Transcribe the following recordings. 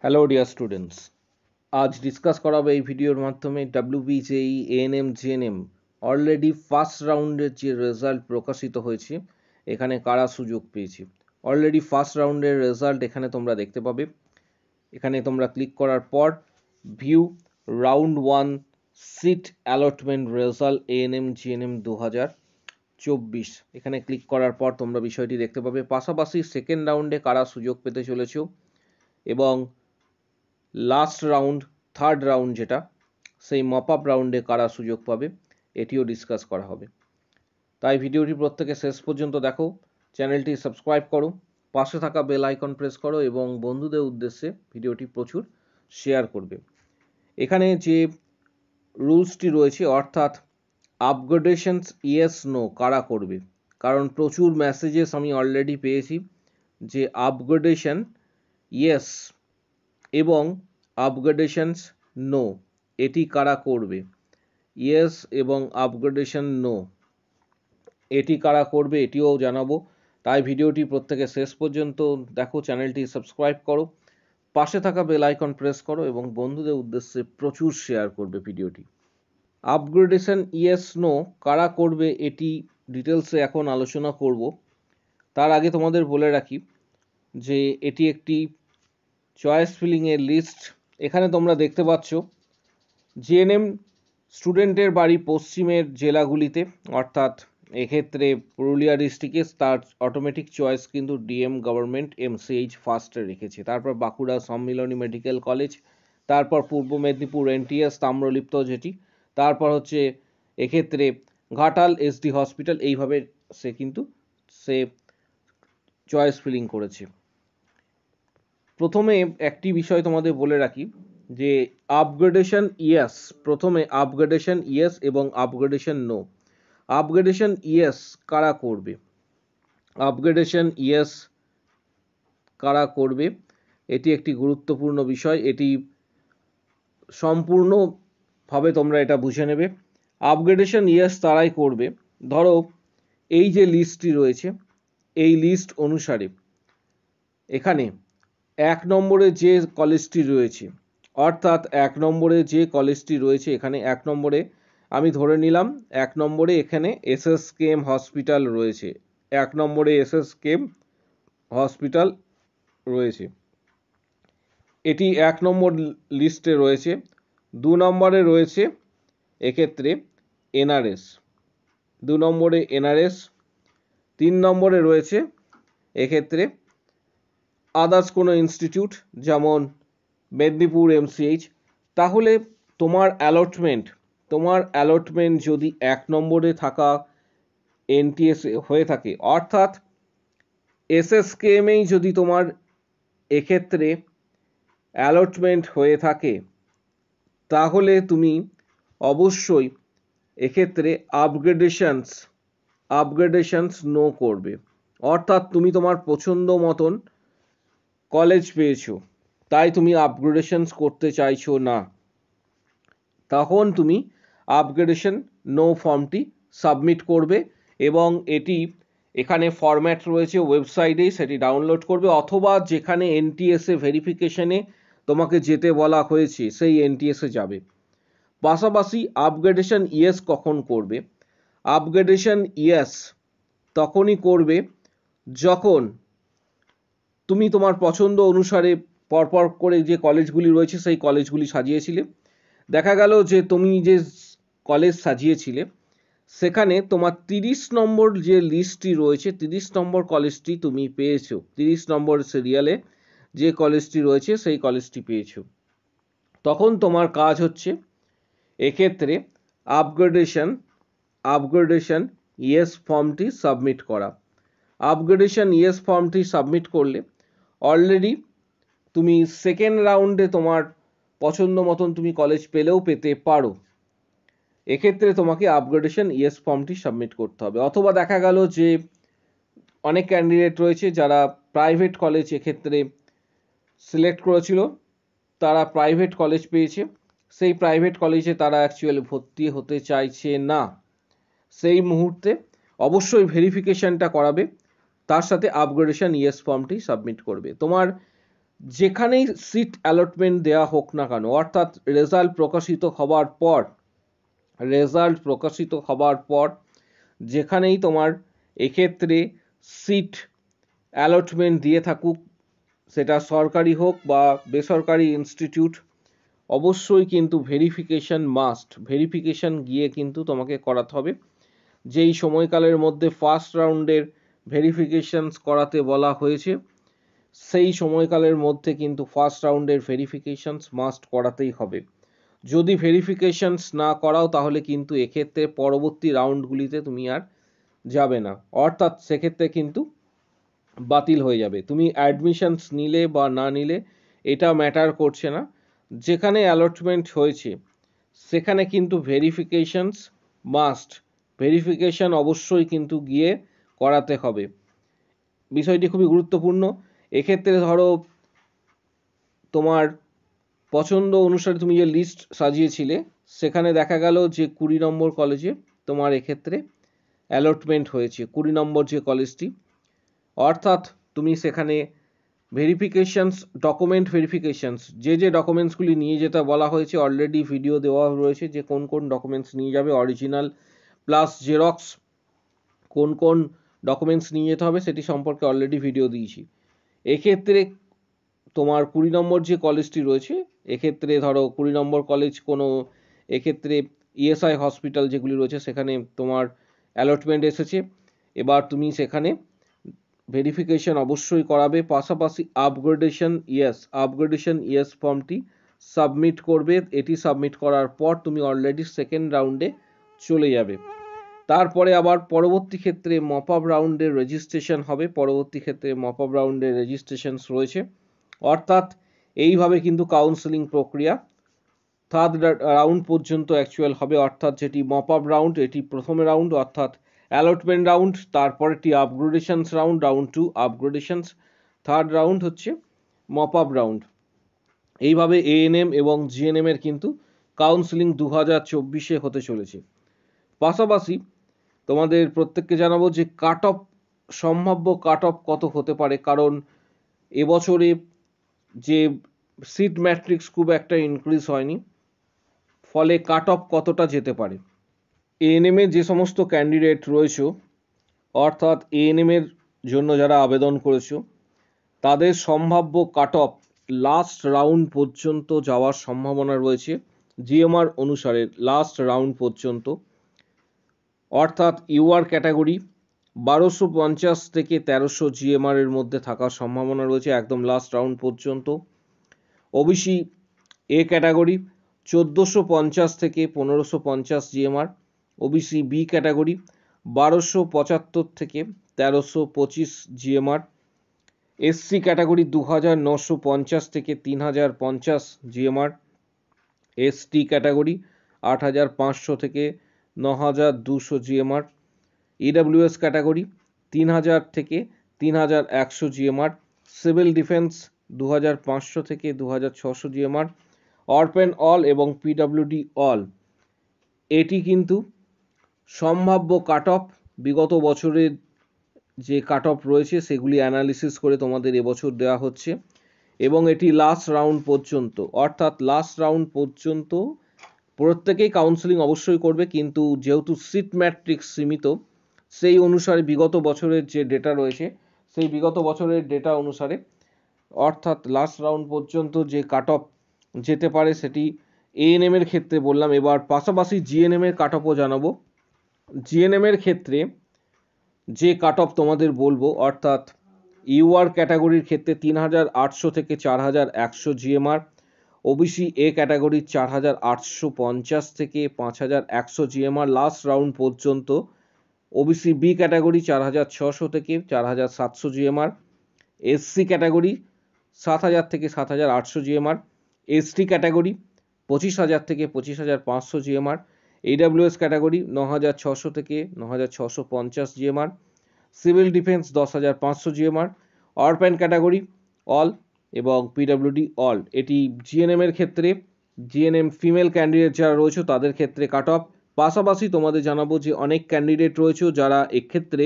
Hello dear students, আজ discuss করাবো এই ভিডিওর মাধ্যমে WBJEE ANM GNM already first রাউন্ডের যে রেজাল্ট প্রকাশিত হয়েছে, এখানে কারা সুযোগ পেয়েছে। অলরেডি ফার্স্ট রাউন্ডের রেজাল্ট এখানে তোমরা দেখতে পাবে। এখানে তোমরা ক্লিক করার পর view round 1 seat allotment result ANM GNM 2024 এখানে ক্লিক করার পর তোমরা বিষয়টি দেখতে পাবে। পাশাপাশি সেকেন্ড রাউন্ডে কারা সুযোগ পেতে চলেছে এবং লাস্ট রাউন্ড থার্ড রাউন্ড যেটা সেই মপ আপ রাউন্ডে কারা সুযোগ পাবে এটিও ডিসকাস করা হবে। তাই ভিডিওটি প্রত্যেকে শেষ পর্যন্ত দেখো, চ্যানেলটি সাবস্ক্রাইব করো, পাশে থাকা বেল আইকন প্রেস করো এবং বন্ধুদের উদ্দেশ্যে ভিডিওটি প্রচুর শেয়ার করবে। এখানে যে রুলসটি রয়েছে অর্থাৎ আপগ্রেডেশনস ইয়েস নো কারা করবে, কারণ প্রচুর মেসেজেস আমি অলরেডি পেয়েছি যে আপগ্রেডেশন ইয়েস এবং আপগ্রেডেশনস নো এটি কারা করবে। ইয়েস এবং আপগ্রেডেশন নো এটি কারা করবে এটিও জানাবো। তাই ভিডিওটি প্রত্যেকে শেষ পর্যন্ত দেখো, চ্যানেলটি সাবস্ক্রাইব করো, পাশে থাকা বেল আইকন প্রেস করো এবং বন্ধুদের উদ্দেশ্যে প্রচুর শেয়ার করবে ভিডিওটি। আপগ্রেডেশন ইয়েস নো কারা করবে এটি ডিটেলসে এখন আলোচনা করব। তার আগে তোমাদের বলে রাখি যে এটি একটি চয়েস ফিলিংয়ের লিস্ট। এখানে তোমরা দেখতে পাচ্ছ জিএনএম স্টুডেন্টের বাড়ি পশ্চিমের জেলাগুলিতে, অর্থাৎ এক্ষেত্রে পুরুলিয়া ডিস্ট্রিক্টে তার অটোমেটিক চয়েস কিন্তু ডিএম গভর্নমেন্ট এমসিএইচ ফার্স্টে রেখেছে। তারপর বাঁকুড়া সম্মিলনী মেডিকেল কলেজ, তারপর পূর্ব মেদিনীপুর এনটিএস তাম্রলিপ্ত যেটি, তারপর হচ্ছে এক্ষেত্রে ঘাটাল এসডি হসপিটাল। এইভাবে সে চয়েস ফিলিং করেছে। প্রথমে একটি বিষয় তোমাদের বলে রাখি যে আপগ্রেডেশন ইয়েস, প্রথমে আপগ্রেডেশন ইয়েস এবং আপগ্রেডেশন নো। আপগ্রেডেশন ইয়েস কারা করবে, আপগ্রেডেশন ইয়েস কারা করবে এটি একটি গুরুত্বপূর্ণ বিষয়। এটি সম্পূর্ণভাবে তোমরা এটা বুঝে নেবে। আপগ্রেডেশন ইয়েস তারাই করবে, ধরো এই যে লিস্টটি রয়েছে এই লিস্ট অনুসারে এখানে এক নম্বরে যে কলেজটি রয়েছে, অর্থাৎ এক নম্বরে যে কলেজটি রয়েছে এখানে এক নম্বরে আমি ধরে নিলাম এক নম্বরে এখানে এসএসকেএম হসপিটাল রয়েছে, এক নম্বরে এসএসকেএম হসপিটাল রয়েছে, এটি এক নম্বর লিস্টে রয়েছে। দু নম্বরে রয়েছে এক্ষেত্রে এনআরএস, দু নম্বরে এনআরএস। তিন নম্বরে রয়েছে এক্ষেত্রে আদার্স কোনো ইনস্টিটিউট যেমন মেদিনীপুর এমসিএইচ। তাহলে তোমার অ্যালটমেন্ট যদি এক নম্বরে থাকা এনটিএস হয়ে থাকে, অর্থাৎ এসএসকেএমেই যদি তোমার এক্ষেত্রে অ্যালটমেন্ট হয়ে থাকে তাহলে তুমি অবশ্যই এক্ষেত্রে আপগ্রেডেশনস নো করবে। অর্থাৎ তুমি তোমার পছন্দ মতন কলেজ পেয়েছো, তাই তুমি আপগ্রেডেশনস করতে চাইছো না, তখন তুমি আপগ্রেডেশন নো ফর্মটি সাবমিট করবে এবং এটি এখানে ফরম্যাট রয়েছে ওয়েবসাইটেই, সেটি ডাউনলোড করবে অথবা যেখানে এনটিএসএ ভেরিফিকেশনে তোমাকে যেতে বলা হয়েছে সেই এনটিএসএ যাবে। পাশাপাশি আপগ্রেডেশন ইয়েস কখন করবে, আপগ্রেডেশন ইয়েস তখনই করবে যখন তুমি তোমার পছন্দ অনুসারে পরপর করে যে কলেজগুলি রয়েছে সেই কলেজগুলি সাজিয়েছিলে। দেখা গেল যে তুমি যে কলেজ সাজিয়েছিলে সেখানে তোমার 30 নম্বর যে লিস্টটি রয়েছে 30 নম্বর কলেজটি তুমি পেয়েছো, 30 নম্বর সিরিয়ালে যে কলেজটি রয়েছে সেই কলেজটি পেয়েছো। তখন তোমার কাজ হচ্ছে এক্ষেত্রে আপগ্রেডেশন ইয়েস ফর্মটি সাবমিট করা। আপগ্রেডেশন ইয়েস ফর্মটি সাবমিট করলে অলরেডি তুমি সেকেন্ড রাউন্ডে তোমার পছন্দ মতন তুমি কলেজ পেলেও পেতে পারো। এক্ষেত্রে তোমাকে আপগ্রেডেশন ইয়েস ফর্মটি সাবমিট করতে হবে। অথবা দেখা গেল যে অনেক ক্যান্ডিডেট রয়েছে যারা প্রাইভেট কলেজ এক্ষেত্রে সিলেক্ট করেছিল, তারা প্রাইভেট কলেজ পেয়েছে, সেই প্রাইভেট কলেজে তারা অ্যাকচুয়ালি ভর্তি হতে চাইছে না, সেই মুহূর্তে অবশ্যই ভেরিফিকেশনটা করাবে, তার সাথে আপগ্রেডেশন ইয়েস ফর্মটি সাবমিট করবে। তোমার যেখানেই সিট অ্যালটমেন্ট দেওয়া হোক না কেন, অর্থাৎ রেজাল্ট প্রকাশিত হবার পর যেখানেই তোমার এক্ষেত্রে সিট অ্যালটমেন্ট দিয়ে থাকুক, সেটা সরকারি হোক বা বেসরকারি ইনস্টিটিউট, অবশ্যই কিন্তু ভেরিফিকেশন গিয়ে কিন্তু তোমাকে করাতে হবে। যেই সময়কালের মধ্যে ফার্স্ট রাউন্ডের ভেরিফিকেশনস করাতে বলা হয়েছে, সেই সময়কালের মধ্যে কিন্তু ফার্স্ট রাউন্ডের ভেরিফিকেশনস মাস্ট করাতেই হবে। যদি ভেরিফিকেশনস না করাও তাহলে কিন্তু এক্ষেত্রে পরবর্তী রাউন্ডগুলিতে তুমি আর যাবে না, অর্থাৎ সেক্ষেত্রে কিন্তু বাতিল হয়ে যাবে। তুমি অ্যাডমিশনস নিলে বা না নিলে এটা ম্যাটার করছে না, যেখানে অ্যালটমেন্ট হয়েছে সেখানে কিন্তু ভেরিফিকেশন অবশ্যই কিন্তু গিয়ে করাতে হবে। বিষয়টি খুবই গুরুত্বপূর্ণ। এক্ষেত্রে ধরো তোমার পছন্দ অনুসারে তুমি যে লিস্ট সাজিয়েছিলে, সেখানে দেখা গেল যে 20 নম্বর কলেজে তোমার এক্ষেত্রে অ্যালটমেন্ট হয়েছে, 20 নম্বর যে কলেজটি, অর্থাৎ তুমি সেখানে ডকুমেন্ট ভেরিফিকেশনস, যে ডকুমেন্টসগুলি নিয়ে যেতে বলা হয়েছে, অলরেডি ভিডিও দেওয়া রয়েছে যে কোন কোন ডকুমেন্টস নিয়ে যাবে, অরিজিনাল প্লাস জেরক্স, কোন ডকুমেন্টস নিয়ে যেতে হবে সেটি সম্পর্কে অলরেডি ভিডিও দিয়েছি। এক্ষেত্রে তোমার 20 নম্বর যে কলেজটি রয়েছে, এক্ষেত্রে ধরো 20 নম্বর কলেজ কোনো এক্ষেত্রে ইএসআই হসপিটাল যেগুলি রয়েছে সেখানে তোমার অ্যালটমেন্ট এসেছে, এবার তুমি সেখানে ভেরিফিকেশন অবশ্যই করাবে। পাশাপাশি আপগ্রেডেশন ইয়েস ফর্মটি সাবমিট করবে। এটি সাবমিট করার পর তুমি অলরেডি সেকেন্ড রাউন্ডে চলে যাবে। তারপরে আবার পরবর্তী ক্ষেত্রে মপ আপ রাউন্ডের রেজিস্ট্রেশন রয়েছে, অর্থাৎ এইভাবে কিন্তু কাউন্সেলিং প্রক্রিয়া থার্ড রাউন্ড পর্যন্ত অ্যাকচুয়াল হবে, অর্থাৎ যেটি মপ আপ রাউন্ড এটি প্রথম রাউন্ড অর্থাৎ অ্যালটমেন্ট রাউন্ড, তারপরেটি upgradations round 2 upgradations, third round হচ্ছে মপ আপ রাউন্ড। এইভাবে এএনএম এবং জিএনএম এর কিন্তু কাউন্সেলিং 2024 হতে চলেছে। পাশাপাশি তোমাদের প্রত্যেককে জানাবো যে সম্ভাব্য কাট অফ কত হতে পারে, কারণ এবছরে যে সিট ম্যাট্রিক্স খুব একটা ইনক্রিজ হয়নি, ফলে কাট অফ কতটা যেতে পারে। এএনএম এ যে সমস্ত ক্যান্ডিডেট রয়েছে, অর্থাৎ এএনএম এর জন্য যারা আবেদন করেছো, তাদের সম্ভাব্য কাট অফ লাস্ট রাউন্ড পর্যন্ত যাওয়ার সম্ভাবনা রয়েছে জিএমআর অনুসারে। লাস্ট রাউন্ড পর্যন্ত, অর্থাৎ ইউআর ক্যাটাগরি 1250 থেকে 1300 জিএমআর এর মধ্যে থাকার সম্ভাবনা রয়েছে একদম লাস্ট রাউন্ড পর্যন্ত। ওবিসি এ ক্যাটাগরি 1450 থেকে 1550 জিএমআর। ওবিসি বি ক্যাটাগরি 1275 থেকে 1325 জিএমআর। এসসি ক্যাটাগরি 2950 থেকে 3050 জিএমআর। এসটি ক্যাটাগরি 8500 থেকে 9200 জিএমআর। ইডব্লিউএস ক্যাটাগরি 3000 থেকে 3100 জিএমআর। সিভিল ডিফেন্স 2500 থেকে 2600 জিএমআর। অরপেন অল এবং পিডব্লিউডি অল, এটি কিন্তু সম্ভাব্য কাট অফ। বিগত বছরের যে কাট অফ রয়েছে সেগুলি অ্যানালিসিস করে তোমাদের এবছর দেওয়া হচ্ছে, এবং এটি লাস্ট রাউন্ড পর্যন্ত, অর্থাৎ লাস্ট রাউন্ড পর্যন্ত প্রত্যেকেই কাউন্সেলিং অবশ্যই করবে, কিন্তু যেহেতু সিট ম্যাট্রিক্স সীমিত, সেই অনুসারে বিগত বছরের যে ডেটা রয়েছে সেই বিগত বছরের ডেটা অনুসারে, অর্থাৎ লাস্ট রাউন্ড পর্যন্ত যে কাট অফ যেতে পারে সেটি এএনএম এর ক্ষেত্রে বললাম। এবার পাশাপাশি জিএনএম এর কাট অফও জানাবো। জিএনএম এর ক্ষেত্রে যে কাট অফ তোমাদের বলবো, অর্থাৎ ইউআর ক্যাটাগরির ক্ষেত্রে 3800 থেকে 4100 জিএমআর। ওবিসি এ ক্যাটাগরি 4850 থেকে 5100 জিএমআর লাস্ট রাউন্ড পর্যন্ত। ওবিসি বি ক্যাটাগরি 4600 থেকে 4700 জিএমআর। এসসি ক্যাটাগরি 7000 থেকে 7800 জিএমআর। এসটি ক্যাটাগরি 25000 থেকে 25500 জিএমআর। এডব্লিউএস ক্যাটাগরি 9600 থেকে 9650 GMR. Civil defence 10500 GMR. Orphan category all এবং পিডব্লিউডি অল। এটি জিএনএম এর ক্ষেত্রে, জিএনএম ফিমেল ক্যান্ডিডেট যারা রয়েছে তাদের ক্ষেত্রে কাট অফ। পাশাপাশি তোমাদের জানাবো যে অনেক ক্যান্ডিডেট রয়েছে যারা এক্ষেত্রে,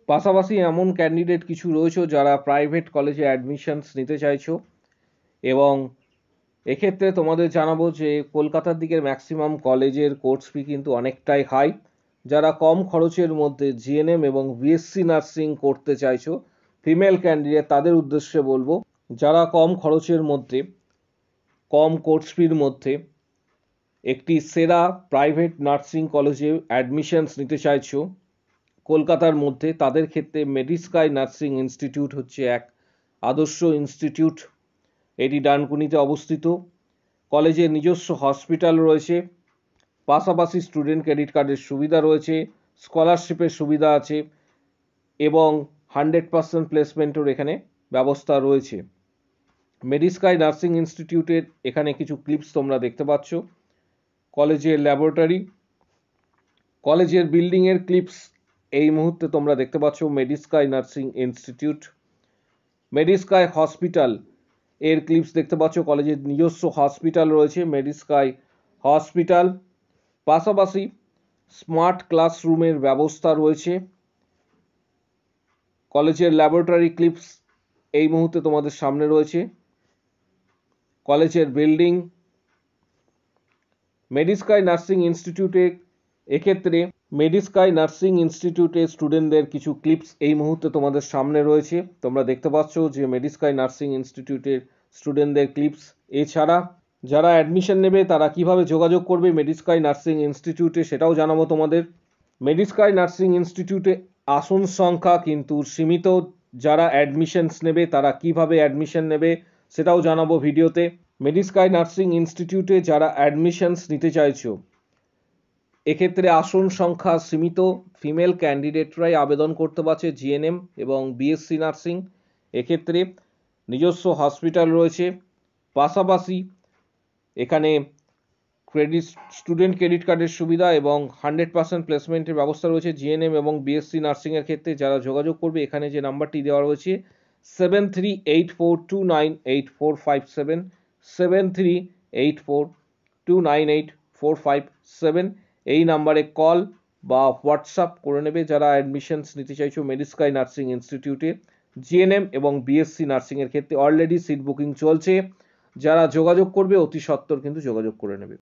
পাশাপাশি এমন ক্যান্ডিডেট কিছু রয়েছে যারা প্রাইভেট কলেজে অ্যাডমিশনস নিতে চাইছো, এবং এক্ষেত্রে তোমাদের জানাবো যে কলকাতার দিকের ম্যাক্সিমাম কলেজের কোর্স ফি কিন্তু অনেকটাই হাই। যারা কম খরচের মধ্যে জিএনএম এবং বিএসসি নার্সিং করতে চাইছো ফিমেল ক্যান্ডিডেট, তাদের উদ্দেশ্যে বলবো, যারা কম খরচের মধ্যে কম কোর্স ফির মধ্যে একটি সেরা প্রাইভেট নার্সিং কলেজে অ্যাডমিশনস নিতে চাইছো কলকাতার মধ্যে, তাদের ক্ষেত্রে মেডিস্কাই নার্সিং ইনস্টিটিউট হচ্ছে এক আদর্শ ইনস্টিটিউট। এটি ডানকুনিতে অবস্থিত। কলেজের নিজস্ব হসপিটাল রয়েছে, পাশাপাশি স্টুডেন্ট ক্রেডিট কার্ডের সুবিধা রয়েছে, স্কলারশিপের সুবিধা আছে এবং 100% প্লেসমেন্টের এখানে ব্যবস্থা রয়েছে। মেডিস্কাই নার্সিং ইনস্টিটিউটের এখানে কিছু ক্লিপস তোমরা দেখতে পাচ্ছ। কলেজের ল্যাবরেটরি, কলেজের বিল্ডিংয়ের ক্লিপস এই মুহূর্তে তোমরা দেখতে পাচ্ছ। Medisky nursing institute, Medisky hospital এর ক্লিপস দেখতে পাচ্ছ। কলেজের নিজস্ব হসপিটাল রয়েছে মেডিস্কাই হসপিটাল, পাশাপাশি স্মার্ট ক্লাসরুমের ব্যবস্থা রয়েছে। কলেজের ল্যাবরেটরি ক্লিপস এই মুহূর্তে তোমাদের সামনে রয়েছে। কলেজের বিল্ডিং, মেডিস্কাই নার্সিং ইনস্টিটিউটে এক্ষেত্রে মেডিস্কাই নার্সিং ইনস্টিটিউটে স্টুডেন্টদের কিছু ক্লিপস এই মুহূর্তে তোমাদের সামনে রয়েছে। তোমরা দেখতে পাচ্ছ যে মেডিস্কাই নার্সিং ইনস্টিটিউটের স্টুডেন্টদের ক্লিপস। এছাড়া যারা অ্যাডমিশন নেবে তারা কিভাবে যোগাযোগ করবে মেডিস্কাই নার্সিং ইনস্টিটিউটে সেটাও জানাবো তোমাদের। মেডিস্কাই নার্সিং ইনস্টিটিউটে আসন সংখ্যা কিন্তু সীমিত। যারা অ্যাডমিশনস নেবে তারা কিভাবে অ্যাডমিশন নেবে সেটাও জানাবো ভিডিওতে। মেডিস্কাই নার্সিং ইনস্টিটিউটে যারা অ্যাডমিশনস নিতে চাইছো এক্ষেত্রে আসন সংখ্যা সীমিত, ফিমেল ক্যান্ডিডেটরাই আবেদন করতে পারছে জিএনএম এবং বিএসসি নার্সিং। এক্ষেত্রে নিজস্ব হসপিটাল রয়েছে, পাশাপাশি এখানে স্টুডেন্ট ক্রেডিট কার্ডের সুবিধা এবং 100% প্লেসমেন্টের ব্যবস্থা রয়েছে জিএনএম এবং বিএসসি নার্সিংয়ের ক্ষেত্রে। যারা যোগাযোগ করবে এখানে যে নাম্বারটি দেওয়া রয়েছে 7384298457, 7384298457, এই নাম্বারে কল বা হোয়াটসঅ্যাপ করে নেবে যারা অ্যাডমিশনস নিতে চাইছো মেডিস্কাই নার্সিং ইনস্টিটিউটে জিএনএম এবং বিএসসি নার্সিংয়ের ক্ষেত্রে। অলরেডি সিট বুকিং চলছে, যারা যোগাযোগ করবে অতি সত্বর কিন্তু যোগাযোগ করে নেবে।